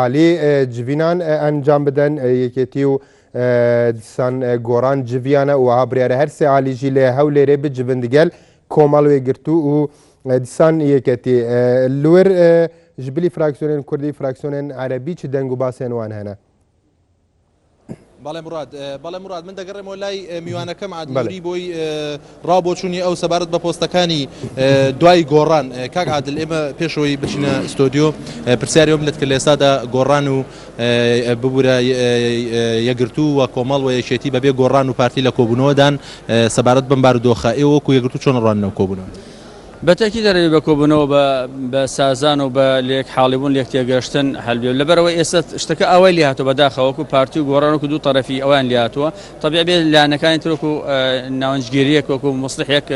علی جوینان انجام بدن یکیتی و دیسان گوران جویانه و عبریاره هر سه علی جیل هولی ری به جوندگل کومالوی گرتو و دیسان یکیتی لور جبلی فراکسیونن کردی فراکسیونن عربی چه دنگو باسن وان هنه بەڵێ مراد من دەگەڕێمەوە لای میوانەکەم عادلوری بۆی ڕابۆچوونی ئەو سەبارەت بە پۆستەکانی دوای گۆڕان کاک عادل ئێمە پێشەوەی بچینە ئستۆدیۆ پرسیاریەوەم لێت کە لە ئێستادا گۆڕان و ببوورە یەکگرتو و کۆمەڵ و یەکێتی بەبێ گۆڕان و پارتی لە کۆبوونەوەدان سەبارەت بەم بارودۆخە ئێوە وەکو یەکگرتو چۆن ڕوانینەوە کۆبوونەوە بەتەکی دەرەوێت بە کۆبوونەوە بە سازان و بە لێک حاڵیبوون لێک تێگەشتن هەلبێ لەبەرەوە ئێستا شتەکە ئەوەی لێهاتوە بەداخەوەکو پارتی و گۆڕانوەکو دوو تەرەفی ئەویان لێهاتووە تەبیعی بێ لایەنەکانی ترۆکو ناوەنجگیریەک وەکو مصلحێک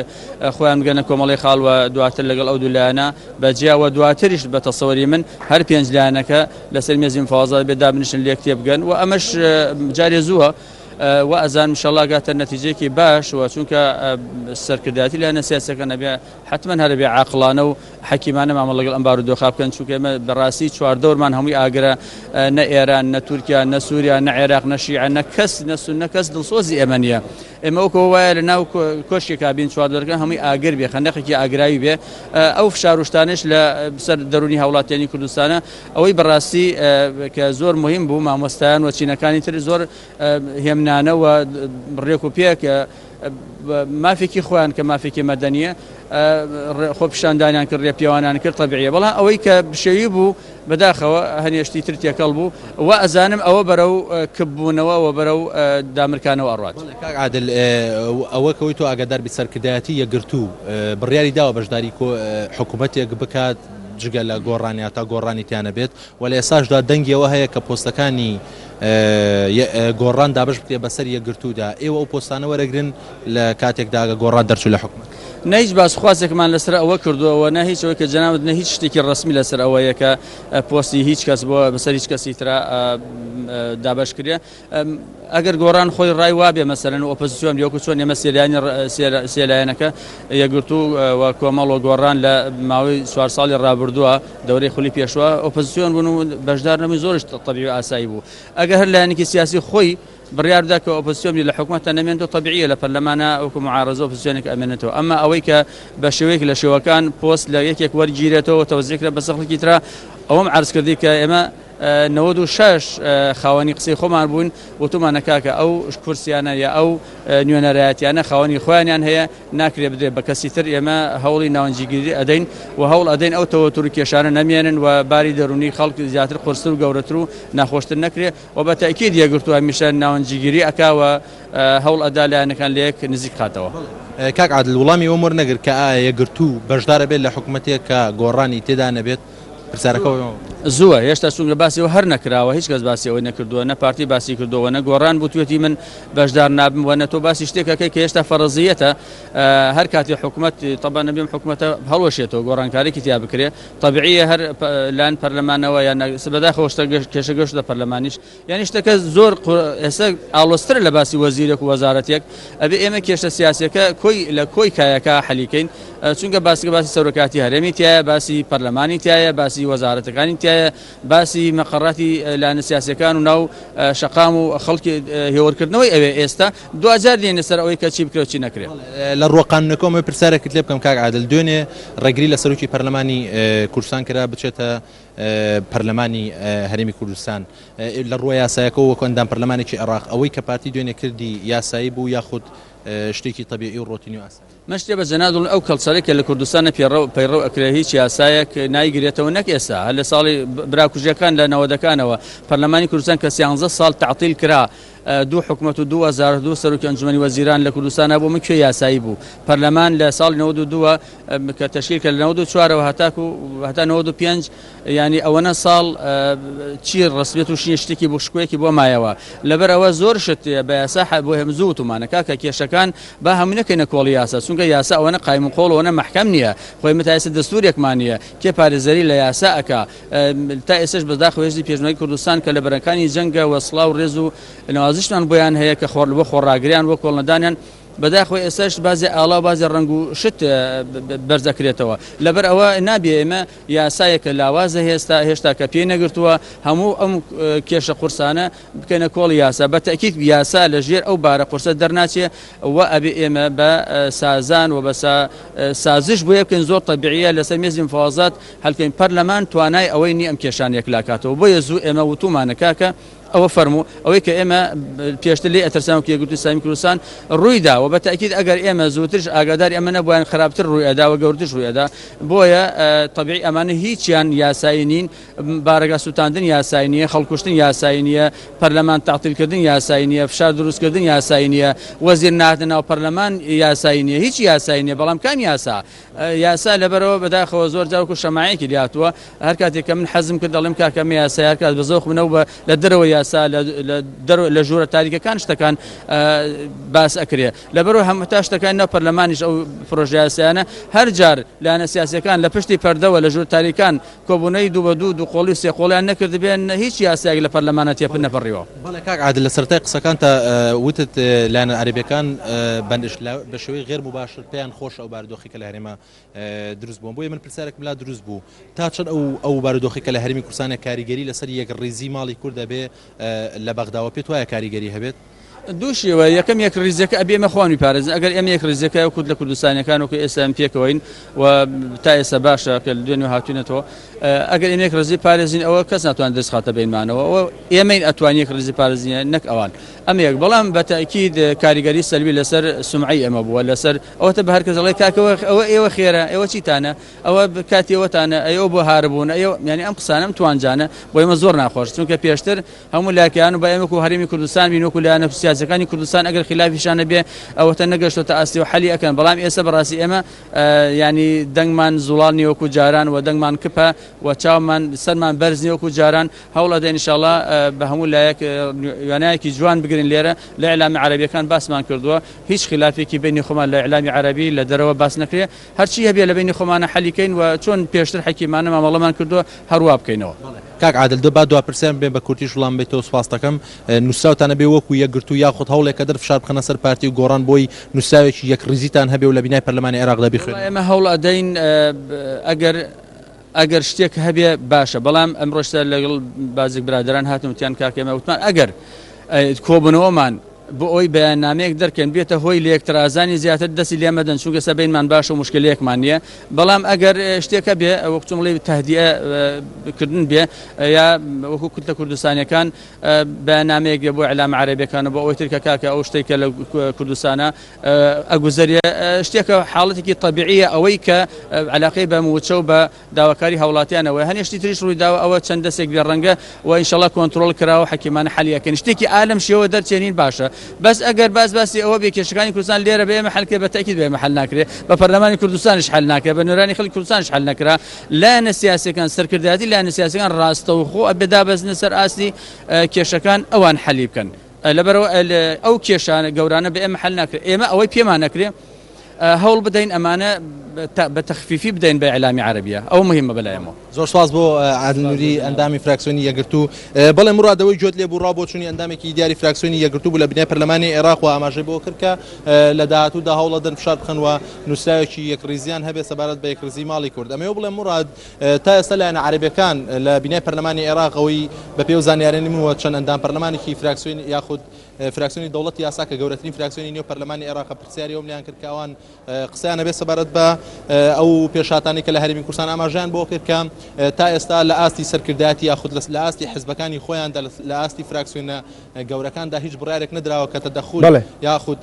خۆیان بگەنە کۆمەڵی خاڵ و دواتر لەگەڵ ئەو دوو لایەنە بەجیاوە دواتریش بە تەسەوەری من هەر پێنج لایەنەکە لەسەر مێزی مفاوەزات بێ دابنیشن لێک تێبگەن و ئەمەش جارێ زووە وأزان إن شاء الله قالت النتيجة كي باش وشونك السركداتي لأن سياسة نبي حتما هذا بعقلانه وحكيمانه مع ملقى الأنبار والدخاب كان شو كما براسي شوار دور من هم يأجر نا إيران نا تركيا نا سوريا نا عراق نا شيعة نا كس نا سنة كس دلصوزي أمانية إما هو لنا كوش كابين شوار دور كان هم يأجر بيه خلنا نحكي أجراي بيه أو في شاروشتانش لا بسر دروني هولات يعني كردستان أو براسي كزور مهم بو مع مستان وشينا كان يتر زور هم أنا وريكو بيك ما فيكي خوان كما فيكي مدنية خبشان دانيان كر ريبيوانان كر طبيعية والله أويك بشيبو بداخل هني اشتي ترتيا قلبو وأزانم أو برو كبونا وبرو دامركانو وأرواد عادل أو كويتو أقدر بسركداتي يقرتو بالريالي داو بجداريكو حكومتي بكات جگە لە گۆڕانی تا گۆڕانی تیانە بێت و لە ئێساشدا دەنگیەوە هەیە کە پۆستەکانی گۆڕان دابش بکرێ بەسەر یەکگرتوودا ئێوە ئەو پۆستانە وەرەگرن لە کاتێکدا گۆڕان دەرچوو لە حکومەت نهیچ باس خوازێکمان لەسەر ئەوە کردووە نە هیچ ئەوەی کە جەنابەت نە هیچ شتێکی ڕسمی لەسەر ئەوەیە کە پۆستی هیچ کەس بۆ بەسەر هیچ کەسی ترا دابش کرێ ئەگەر گۆڕان خۆی ڕای وابێ مەسەرەن ئۆپۆزیسیۆن دیوەکو چۆن ئێمە سێلایەنەکە یەکگرتو و کۆمەڵ و گۆڕان لە ماوەی 4 ساڵی ڕابردووە دەورەی خولی پێشوە ئۆپۆزیسیۆن بوون و بەشدار نەبوون زۆرش تەبیعی ئاسایی بوو ئەگەر هەر لایەنێکی سیاسی خۆی بڕیار دا کە ئۆپۆزیسیۆن لە حکومەتە نەمێنێتەوە طبیعیە لە پەرلەمانە وەکو معارەزە ئۆپۆزیسیۆنێک ئەمێنێتەوە ئەمما ئەوەی کە بە شێوەیەک لە شێوەکان پۆست لە یەکێک وەرگیرێتەوە تەوزیعکرا بە سەخڵێکی ترا ئەوەم عەرز کردی کە ئێمە 96 خاوەنی قسەی خۆمان بوون وتومانە کاکە ئەو کورسیانە یا ئەو نوێنەرایەتیانە خاوەنی خۆیانیان هەیە ناکرێ بدرێت بە کەسی تر ئێمە هەوڵی ناوەنجیگیری ئەدەین و هەوڵ ئەدەین ئەو تەوەتر و کێشانە نەمێنن و باری دەرونی خەڵک زیاتر قورستر و گەورەتر و ناخۆشتر نەکرێ و بە تاکید یەکگرتووە هەمیشە ناوەنجیگیری ئەکاوە هەوڵ ئەدا لایەنەکان لە یەک نزیک خاتەوە کاک عادل وڵامی ئەوم وەرنەگر کە یەکگرتوو بەشدارە بێت لە حکومەتێک کە گۆڕانی تێدا نەبێت زووە هێشتا چونکە باسیەوە هەر نەکراوە هیچ کەس باسی ئەوەی نەکردووە نە پارتی باسی کردووە نە گۆڕان بوو توێتی من بەشدار نابم وە نە تۆ باسی شتێکەکەی کە هێشتا فەرەزیەتە هەر کاتی حکومەت طبعا نەبێم حکومەتە هەڵوەشێتەوە گۆڕانکاریی تیا بکرێ طبیعیە هەر لاەن پەرلەمانەوە یان بەداخەوە کێشە گەشت لە پەرلەمانیش یعنی شتەکە زۆر ئێستا ئاڵۆسترە لە باسی وەزیرێک و وەزارەتێک ئەبێ ئێمە کێشە سیاسەکە لە کۆی کایەکە حەلیکەین چونکە باسی سەرۆکاتی هەرێمی تایە باسی پەرلەمانی تایە باسی وەزارەتەکانی تایە باسی مەقەڕاتی لایەنە سیاسیەکان و ناو شەقام و خەڵکی هێوەرکردنەوەی ئەوێ ئێستا دوجار دێنە سەر ئەوەی کە چی بکرێت چی نەکرێت لە ڕۆقانەکەمە پرسیارێکت لێ بکەم کاک عادل دوێنێ ڕێگری لە سەرۆکی پەرلەمانی کوردستان کرا بچێتە پەرلەمانی هەرێمی کوردستان لە ڕووە یاسایەکەەوە وەکو ئەندام پەرلەمانێکی عێراق ئەوەی کە پارتی دوێنێ کردی یاسایی بوو یاخود شتێکی طبیعی و ڕۆتینی و ئاسایی من شتێ بە جەنابدڵ ئەو کەڵچەرێکە لە کوردستانە پەیڕەو ئەکرێ هیچ یاسایەک نایگرێتەوە نەک ئێستا هەر لە ساڵی براکوژیەکان لە نەوەدەکانەوە پەرلەمانی کوردستان کە 13 ساڵ تعطیل کرا دوو حکومەت و 2002 سەرۆکی ئەنجومەنی وەزیران لە کوردستانە بۆ من کوێ یاسایی بوو پەرلەمان لە ساڵی 92 کە تەشکیل کرد لە 94ەوە هەتا 95 ینی ئەوەنە ساڵ چی ڕسمیەت و شتێکی بۆ شکوەیەکی بۆ مایەوە لەبەر ئەوە زۆر شت بە یاسا بۆ هەمزوو وتمانەکە کە کێشەکان با هەموو نەکەینە کۆڵی یاسا چونکە یاسا ئەوەنە قایم و قۆڵ ئەوەنە محکەم نییە خۆی متایسە دەستوورێکمان نییە کێ پارێزەری لە یاسا ئەکا تا ئێسش بەداخەوە هێزی پێشنەوەی کوردستان کە لە بەرەکانی جەنگە وەسڵا و ڕێز و نوازشمان بۆیان هەیە کە بۆ خۆڕاگریان بۆ کۆڵنەدانیان بەداخۆی ئێستاش بازی ئاڵا بازی ڕنگ و شت بەرزەکرێتەوە لەبەر ئەوە نابێ ئێمە یاسایەکە لاوازە هێشتا کە پێی نەگرتووە هەموو ئەم کێشە قورسانە بکەنە کۆڵی یاسا بە تەکید یاسا لە ژێر ئەو بارە قورسە دەرناچێ و ئەبێ ئێمە بە سازان و بە سازش بۆ یەکەن زۆر تەبیعیە لەسەر مێزی مفاوەزات هەڵکەین پەرلەمان توانای ئەوەی نی ئەم کێشانێک لاکاتەوە بۆیە زوو ئێمە وتومانە کاکە ئەوە فەرموو ئەوەی کە ئێمە پێشتر لێ ئەترسان و کێگوتی سامی کوردستان ڕوویدا و بە تەکید ئەگەر ئێمە زووترش ئاگاداری ئەمە نەبوویان خراپتر ڕووی ئەدا و گەورترش ڕووی ئەدا بۆیە تەبیعی ئەمانە هیچیان یاسایی نین بارەگا سووتاندن یاسایی نییە خەڵکوشتن یاسایی نییە پەرلەمان تاقتیلکردن یاسایی نییە فشار دروستکردن یاسایی نییە وەزیر نهاتنە ناو پەرلەمان یاسایی نییە هیچ یاسایی نییە بەڵام کام یاسا لەبەرەوە بەداخەوە زۆر جاوکو شەماعەیەکی لاتووە هەر کاتێک کە من حەزم کرد دەڵێم کاکەمە یاسا هەر کات بە زۆخ بنەوە لە دەرەوە یاسا لە ژوورە تاریکەکان شتەکان باس ئەکرێ لەبەرەوە هەموو تا شتەکان ناو پەرلەمانیش ئەو پرۆژە یاسایانە هەر جار لایەنە سیاسیەکان لە پشتی پەردەوە لە ژوور تاریکان کۆبوونەی دوو بە دوو قۆڵی سێ قۆڵیان نەکرد بێن هیچ یاسایەک لە پەرلەمانە تێپن نەپەڕیەوە. بەڵێ کاک عادل لە سەرەتای قسەکانتە وتت لایەنە عەرەبیەکان بە شێوەی غێر مباشر پێیان خۆش ئەو بارودۆخی کە لە هەرێمە دروست بوون بۆیە من پرسیارێکم لا دروست بوو تا چەند ئەو بارودۆخی کە لە هەرێمی کوردستانە کاریگەری لەسەر یەکڕێزی ماڵی کورد دەبێ لە بەغداوە پێت وایە کاریگەری هەبێت دووشیەوە یەکەم یەک ڕیزەکە ئەبێ ئێمە خوانی پارێزن ئەگەر ئێمە یەک ڕیزەکە کورد لە کوردستانیەکان وەکو ئێستا ئەم پێکەوەین و تا ئێستا باشە کە دوێنێ هاتوونەتەوە ئەگەر ئێمە یەک ڕێزی پارێزین ئەوە کەس ناتوان دەست خاتە بینمانەوە ئەوە ئێمەین ئەتوانی یەک ڕێزی پارێزینە نەک ئەوان ئەم یەک بەڵام بە تەکید کاریگەری سەلبی لەسەر سومعی ئەمە بووە لەسەر ئەوەتە بە هەر کەس دەڵێ کاکەوە ئەوە ئێوە خێرە ئێوە چیتانە ئەوە کاتی ئەوەتانە ئەوە بۆ هاربوون ئەوە یعنی ئەم قسانە توانجانە بۆ ئێمە زۆر ناخۆش چونکە پێشتر هەموو لاکیان و بە ئێمە و هەرێمی کوردستان بین وەکو لایەنە سیاسەکانی کوردستان ئەگەر خلافیشانە بێ ئەوەتە نەگەشتۆتە ئاستی و حەلی ئەکەن بەڵام ئێستا بەڕاستی ئێمە ینی دەنگمان زوڵانی وەکو جاران و دەنگمان کپە و چاومان سەرمان بەرزنی وەکو جاران هەوڵە دەین ئینشاڵڵا بە هەموو لایەک وێنایەکی جوان بگرین لێرە لە ئیعلامی عەرەبیەکان باسمان کردووە هیچ خلافێکی بینی خۆمان لە ئیعلامی عەرەبی لە دەرەوە باس نەکرێ هەرچی هەبێ لە بینی خۆمانە حەلیکەین و چۆن پێشتر حەکیمانە مامەڵەمان کردووە هەروە بکەینەوە. کاک عادل دەبا دو پرسیارم بێ بە کورتی وڵام بێتەوە سوپاس دەکەم نووسراوتانە بێ وەکو یەکگرتو یاخود هەوڵێک کە دەرفشار بخەنە سەر پارتی و گۆڕان بۆی نووسراوێکی یەکڕیزیتان هەبێ و لە بینای پەرلەمانی عێراقدا بخوێن. ئێمە هەوڵ ئەدەین ئەگەر شتێک هەبێ باشە بەڵام ئەمڕۆشتە لەگەڵ بازێک برادران هاتووتیان کاکەمە وتمان ئەگەر کۆبنەوەمان بۆ ئەوی بەیاننامەیەک دەرکەن بێتە هۆی لە یەکترازانی زیاتر دەستی لێمەدەن چونکە سەبەینمان باشە و مشکلەیەکمان نییە بەڵام ئەگەر شتێکە بێ وەکو چۆڵی تەهدیە بکردن بێ یا وەکو کورد لە کوردستانیەکان بەیاننامەیەک بێ بۆ ئیعلام عەرەبیەکان بۆ ئەوەی ترکە کاکە ئەو شتێکە لە کوردستانە ئەگوزەریە شتێکە حاڵەتێکی تەبیعیە ئەوەی کە علاقەی بە موچە و بە داواکاری هەوڵاتیانەوە هەنێشتی تریش ڕووی داوە ئەوە چەند دەستێک بێ ڕەنگە و ئینشەڵڵا کۆنتڕۆڵ کراوە حەکیمانە حەلیەکەن شتێکی ئالەم شێوە دەرچێنین باشە بەس ئەگەر باسی ئەوە بێ کێشەکانی کوردستان لێرە بێ ئێمە حەلکە بە تەکید بێ محل ناکرێت بە پەرلەمانی کوردستانش حل ناکرێت بە نوێرانی خەڵکی کوردستانش حل نەکرا لایەنە سیاسیەکان سەرکردایەتی لایەنە سیاسیەکان ڕاستەوخۆ ئەبێ دابەزنە سەر ئاستی کێشەکان ئەوان حەلی بکەن لەبەرەوە ئەو کێشانە گەورانە بە ئێمە حل ناکرێت ئێمە ئەوەی پێمان نەکرێت هەوڵ بدەین ئەمانە بە تەخفیفی بدەین بە ئیعلامی عەرەبیە ئەو مهمە بەلایەمەوە. زۆر سپاس بۆ عادل نووری ئەندامی فراکسیۆنی یەکگرتو بەڵێ مرادەوەی جۆت لێ بوو ڕابۆچوونی ئەندامێکی دیاری فراکسیۆنی یەکگرتو بوو لە بنای پەرلەمانی عێراق و ئاماژەی بۆ کرد کە لە داهاتوودا هەوڵە دەن فشار بخەنەوە نووسراوێکی یەکڕیزیان هەبێ سەبارەت بە یەکڕیزی ماڵی کورد ئەمەوە بڵێ مراد تا ئێستا لایەنە عەرەبیەکان لە بنای پەرلەمانی عێراق ئەوەی بە پێ و زانیاریانی منەوە چەند ئەندام پەرلەمانێکی فراکسیۆنی یاخود فراکسیۆنی دەوڵەتی یاسا کە گەورەترین فراکسیۆنی نێو پەرلەمانی عێراق پرسیاری ئەویان کرد کە ئەوان قسەیانە بێ سەبارەت بە ئەو پێشاتانی کە لە هەرێمی کوردستان ئاماژیان بۆ کرد کە تا ئێستا لە ئاستی سەرکردایەتی یاخود لە ئاستی حزبەکانی خۆیاندا لە ئاستی فراکسیۆنە گەورەکاندا هیچ بڕارێک نەدراوە کە تەدەخول یاخود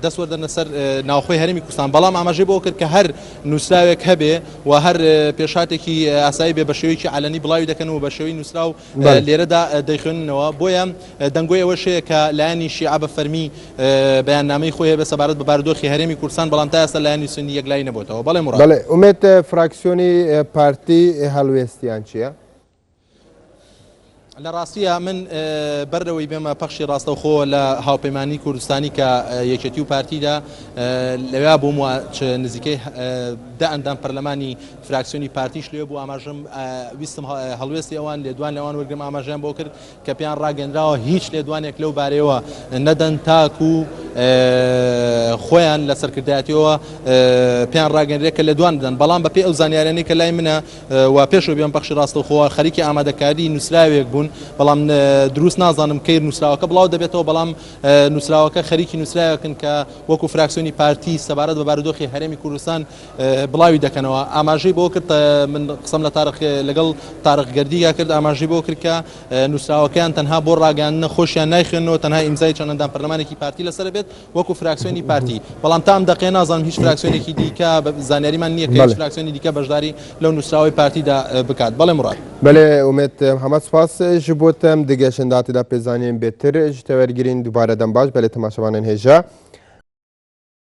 دەسوەردەنە سەر ناوخۆی هەرێمی کوردستان بەڵام ئاماژەی بۆ کرد کە هەر نووسراوێک هەبێ و هەر پێشاتێکی ئاسایی بێ بە شێوەیەکی علەنی بڵاوی دەکەن و بە شێوەی نووسراو لێرەدا دەیخوێننەوە بۆیە دەنگۆی ئەوە شەیە کە لایەنی شیعە بە فەرمی بەیاننامەی خۆی هەبێ سەبارەت بە بارودۆخی هەرێمی کوردستان بەڵام تا ئێستا لایەنی سنی یەکلایی نەبووەتەوە. بەڵێ مراد بەڵێ ئومێد فراکسیۆنی پارتی هەڵوێستیان چییە؟ لە ڕاستیە من بەرەوەی بێمە پەخشی ڕاستەوخۆ لە هاوپەیمانی کوردستانی کە یەکێتی و پارتیدا لەوێ بووم نزیکەی دە ئەندام پەرلەمانی فراکسیۆنی پارتیش لێ بوو ئاماژەم ویستم هەڵوێستی ئەوان لێدوان لەوان وەرگرم ئاماژیان بۆ کرد کە پێیان ڕاگەندراوە هیچ لێدوانێک لەو بارەوە نەدەن تاکو خۆیان لە سەرکردایەتیەوە پێیان ڕاگەنرێت کە لە دوان بدەن بەڵام بەپێ ئەو زانیارانەی کە لای منە و پێشەوە بێن بەخشی ڕاستەوخۆوە خەریکی ئامادەکاری نووسراوێک بوون بەڵام دروست نازانم کەی نووسراوەکە بڵاو دەبێتەوە بەڵام نووسراوەکە خەریکی نووسراوەکەن کە وەکو فراکسیۆنی پارتی سەبارەت بە بارودۆخی هەرێمی کوردستان بڵاوی دەکەنەوە ئاماژەی بۆ کرد من قسەم لە لەگەڵ تارق گەردیگا کرد ئاماژەی بۆ کرد کە نووسراوەکەیان تەنها بۆ ڕاگەاندنە خۆشیان نایخوێنەوە تەنها ئیمزای چەندەندان پەرلەمانێکی پارتی لەسەر بێت وەکو فراکسیۆنی پارتی بەڵام تام دەقێ نازانم هیچ فراکسیۆنێکی دیکە زانیاریمان نییە کە هیچ فراکسیۆنی دیکە بەشداری لەو نووسراوی پارتیدا بکات بەڵێ مراد بەڵێ ئومێد محەممەد سپاس ji بۆ تەم دیگەشنداتیدا پێزانین بێتر ji te wergirîn dubare dem baş belê temaşevanên hêja